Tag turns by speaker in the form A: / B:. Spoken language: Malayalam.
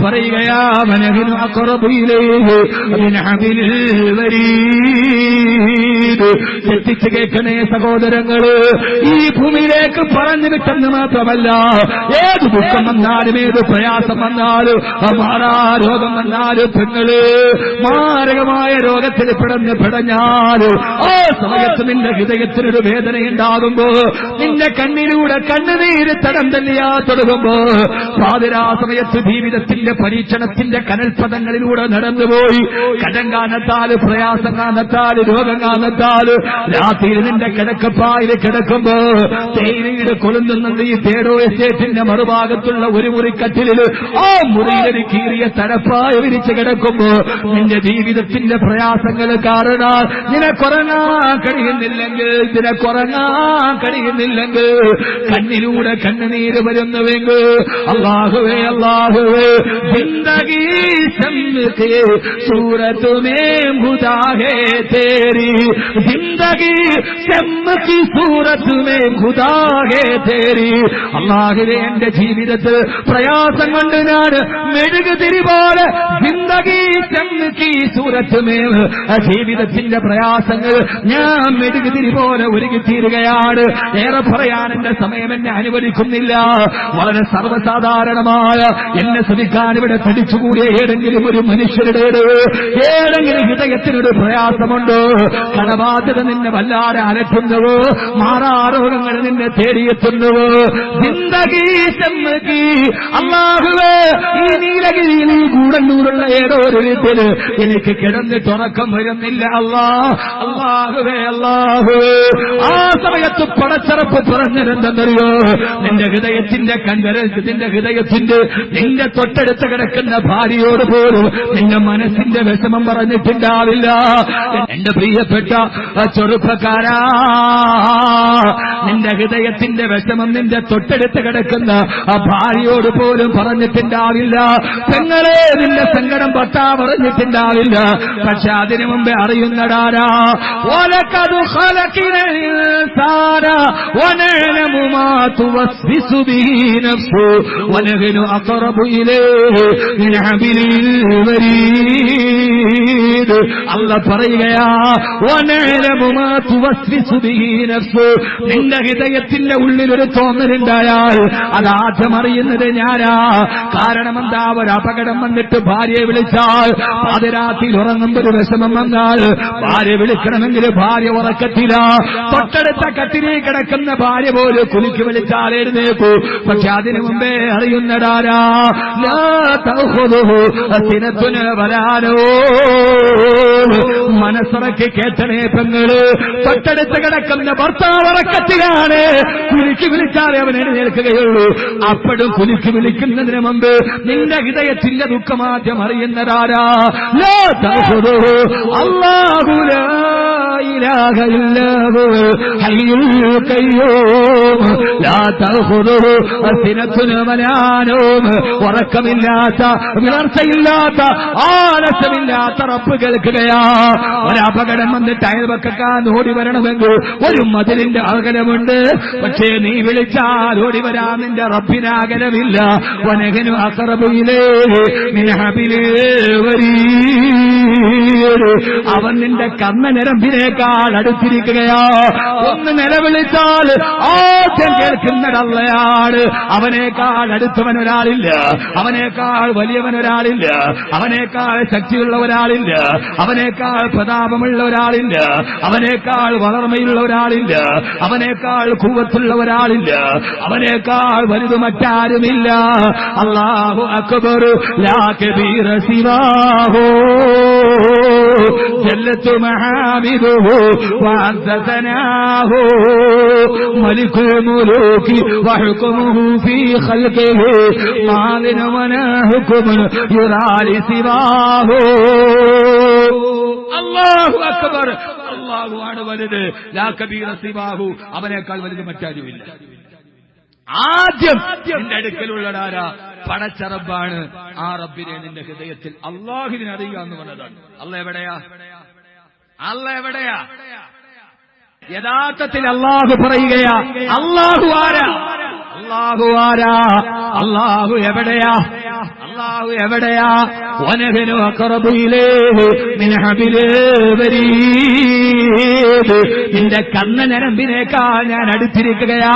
A: പറയുകയാ വനഹ്നു അഖറബു ഇലൈഹി മിൻ ഹബിലിൽ വരീദ്. എത്തിച്ചു കേൾക്കണേ സഹോദരങ്ങള്, ഈ ഭൂമിയിലേക്ക് പറഞ്ഞു വിട്ടെന്ന് മാത്രമല്ല, ഏത് ദുഃഖം വന്നാലും ഏത് പ്രയാസം വന്നാലും മാറാ രോഗം വന്നാലും പെങ്ങള് മാരകമായ രോഗത്തിൽ പിടഞ്ഞാലും ആ സമയത്ത് നിന്റെ ഹൃദയത്തിനൊരു വേദനയുണ്ടാകുമ്പോ, നിന്റെ കണ്ണിലൂടെ കണ്ണുനീര് തടം തന്നെയാ തുടങ്ങുമ്പോ, പാതിരാ സമയത്ത് ജീവിതത്തിന്റെ പരീക്ഷണത്തിന്റെ കനൽപഥങ്ങളിലൂടെ നടന്നുപോയി കടം കാരണത്താല് പ്രയാസം കാരണത്താല് രോഗം കാരണത്താല് രാത്രിയിൽ നിന്റെ കിടക്കപ്പായിൽ കിടക്കുമ്പോ തേയിലയുടെ കൊളുന്തുന്നുണ്ട് ഈ തേടോ എസ്റ്റേറ്റിന്റെ മറുഭാഗത്തുള്ള ഒരു മുറിക്കട്ടിലിൽ ആ മുറിയിലൊരു കീറിയ തടപ്പായ വിരിച്ച് കിടക്കുമ്പോ നിന്റെ ജീവിതത്തിന്റെ പ്രയാസങ്ങൾ കാരണം നിനക്കുറങ്ങാൻ കഴിയുന്നില്ലെങ്കിൽ കണ്ണിലൂടെ കണ്ണുനീര് വരുന്നുവെങ്കിൽ അല്ലാഹുവേ അല്ലാഹുവേ ജിന്ദഗി ശംസേ സൂറത്തുമേ ഖുദാ ഹേ തേരി ജിന്ദഗി ശംസി സൂറത്തുമേ ഖുദാ ഹേ തേരി. അല്ലാഹുവേ എന്റെ ജീവിതത്തിൽ പ്രയാസം കൊണ്ട് ഞാൻ മെഴുകുതിരി പോലെ ജിന്ദഗി ശംസി സൂറത്തുമേ ജീവിതത്തിന്റെ പ്രയാസങ്ങൾ ഞാൻ മെഴുകുതിരി പോലെ ഒരുക്കിത്തീരുകയാണ്. ഏറെ പറയാൻ എന്റെ സമയം എന്നെ അനുവദിക്കുന്നില്ല. വളരെ സർവ്വസാധാരണമായ എന്നെ ശ്രമിക്കാൻ ഇവിടെ തടിച്ചുകൂടിയ ഏതെങ്കിലും ഒരു മനുഷ്യരുടെ ഏതെങ്കിലും ഹൃദയത്തിനൊരു പ്രയാസമുണ്ടോ, കടബാധ്യത നിന്നെ വല്ലാതെ അലട്ടുന്നുവോ, മാറാരോഗങ്ങൾ നിന്നെ തേടിയെത്തുന്നുവോ, ജിന്ദഗി ശംസി അല്ലാഹുവേ ഈ നീലഗിരിയിൽ ഈ ഗൂഢല്ലൂരുള്ള ഏതോ ഒരു വീട്ടില് എനിക്ക് കിടന്നിട്ട് ഉറക്കം വരുന്നില്ല. അല്ലാഹുവേ അല്ലാഹുവേ ആ സമയത്ത് പടച്ചറപ്പ് പറഞ്ഞിരുന്നെന്നറിയോ, നിന്റെ ഹൃദയത്തിന്റെ നിന്റെ ഹൃദയത്തിന്റെ നിന്റെ തൊട്ടടുത്ത് കിടക്കുന്ന ഭാര്യയോട് പോലും നിന്റെ മനസ്സിന്റെ വിഷമം പറഞ്ഞിട്ടുണ്ടാവില്ല. എന്റെ പ്രിയപ്പെട്ട ചെറുപ്പക്കാരാ, നിന്റെ ഹൃദയത്തിന്റെ വിഷമം നിന്റെ തൊട്ടടുത്ത് കിടക്കുന്ന ആ ഭാര്യയോട് പോലും പറഞ്ഞിട്ടുണ്ടാവില്ല. പെങ്ങളെ നിന്റെ സങ്കടം പത്താ പറഞ്ഞിട്ടുണ്ടാവില്ല. പക്ഷെ അതിനു മുമ്പേ അറിയുന്നടാരാ, വലഖദ് ഖലഖനൽ ഇൻസാന വനഅലമു മാ തുവസ്വിസു ബിഹി നഫ്സു വനഹ്നു അഖറബു ഇലൈഹി മിൻ ഹബിലിൽ വരീദ്. അല്ലാഹ് പറയുകയാ വനഅലമു മാ തുവസ്വിസു ബിഹി നഫ്സു. നിന്റെ ഹൃദയത്തിന്റെ ഉള്ളിലൊരു തോന്നലുണ്ടായാൽ അതാദ്യം അറിയുന്നത് ഞാനാ. കാരണം എന്താ, ഒരു അപകടം വന്നിട്ട് ഭാര്യയെ വിളിച്ചാൽ പാതിരാത്രിയിൽ ഉറങ്ങുമ്പോൾ ഒരു വിഷമം വന്നാൽ ഭാര്യ വിളിക്കണമെങ്കിൽ ഭാര്യ ഉറക്കത്തില്ല. തൊട്ടടുത്ത കട്ടിലിൽ കിടക്കുന്ന ഭാര്യ പോലും കുലിക്ക് വിളിച്ചാൽ എഴുന്നേക്കൂ. പക്ഷെ അതിനു മുമ്പേ അറിയുന്നടാരാ, ലാ തഖുദുഹു സിനത്തുന വലാനോ. മനസ്സിറക്കി കേട്ടണേ പെങ്ങള്, തൊട്ടടുത്ത് കിടക്കുന്ന ഭർത്താവ് ഉറക്കത്തിലാണ്. കുലിക്ക് വിളിച്ചാലേ അവൻ എഴുന്നേൽക്കുകയുള്ളൂ. അപ്പോഴും കുലിക്ക് വിളിക്കുന്നതിന് മുമ്പ് നിന്റെ ഹൃദയത്തിന്റെ ദുഃഖമാദ്യം അറിയുന്നതാരാ, ലാ തഖുദുഹു അല്ലാഹു ലാ ഇലാഹ ഇല്ലാ ഹുവ ഹയ്യുൽ ഖയ്യൂം ലാ തഖുദുഹു സിനത്തുൻ വലാ നൗം. ഉറക്കമില്ലാത്ത, വിളർച്ചയില്ലാത്ത, ആലസ്യമില്ലാത്ത റബ്ബ് കേൾക്കുകയാ. ഒരപകടം വന്നിട്ട് അയൽവക്കക്കാൻ ഓടി വരണമെങ്കിൽ ഒരു മതിലിന്റെ അകലമുണ്ട്. പക്ഷേ നീ വിളിച്ചാൽ ഓടി വരാൻ നിന്റെ റബ്ബിന് അകലമില്ല. വനഹ്നു അഖറബു ഇലൈഹി മിൻ ഹബിലിൽ വരീദ്. അവൻ നിന്റെ കർണ്ണഞരമ്പിനേക്കാൾ അടുത്തിരിക്കുകയാ. ഒന്ന് നിലവിളിച്ചാൽ ആദ്യം കേൾക്കുന്നതല്ലയാണ്. അവനേക്കാൾ അടുത്തവൻ ഒരാളില്ല, അവനേക്കാൾ വലിയവൻ ഒരാളില്ല, അവനേക്കാൾ ശക്തിയുള്ള ഒരാളില്ല, അവനേക്കാൾ പ്രതാപമുള്ള ഒരാളില്ല, അവനേക്കാൾ വളർമയുള്ള ഒരാളില്ല, അവനേക്കാൾ കൂവത്തുള്ള ഒരാളില്ല, അവനേക്കാൾ വലുത് മറ്റാരുമില്ല. അല്ലാഹു അക്ബർ ലാ കബീറ സിവാഹു ജല്ലത്തു മഹാമിദുഹു വഅസ്സ സനാഹു മലികുൽ മുലൂകി വഹുക്മുഹു ഫീ ഖൽഖിഹി മാലിന വനഹുകുമൻ യുറാലി സിവാഹു. അല്ലാഹു അക്ബർ, അല്ലാഹു ആണ് വലുത്. ലാ കബീറ സിവാഹു, അവനേക്കാൾ വലുത് മറ്റാരുമില്ല. ആദ്യം നിന്റെ അടുക്കലുള്ളതാരാ? പടച്ച റബ്ബാണ്. ആ റബ്ബിനെ നിന്റെ ഹൃദയത്തിൽ അല്ലാഹുവിനെ അറിയുക എന്ന് പറഞ്ഞതാണ്. അല്ലാഹ് എവിടെയാ? അല്ലാഹ് എവിടെയാ? യഥാർത്ഥത്തിൽ അല്ലാഹു പറയുകയാ, അല്ലാഹു ആരാ? അല്ലാഹു ആരാ? അല്ലാഹു എവിടെയാ? അല്ലാഹു എവിടെയാ? വനഹനു അഖറബു ഇലൈഹി മിൻ ഹബിലിൽ വരീദ്. നിന്റെ കർണ്ണഞരമ്പിനേക്കാൾ ഞാൻ അടുത്തിരിക്കുകയാ.